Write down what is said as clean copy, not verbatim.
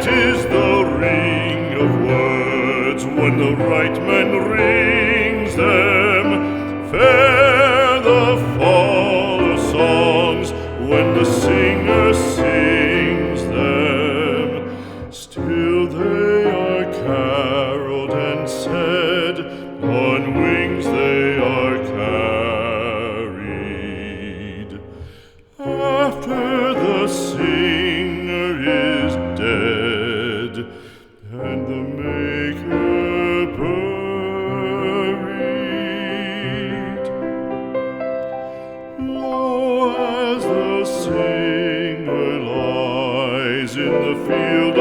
is the ring of words when the right man rings them. Fair the fall of songs when the singer sings them. Still they are caroled and said, on wings they are carried. After the singer is dead and the maker buried, lo, as the singer lies in the field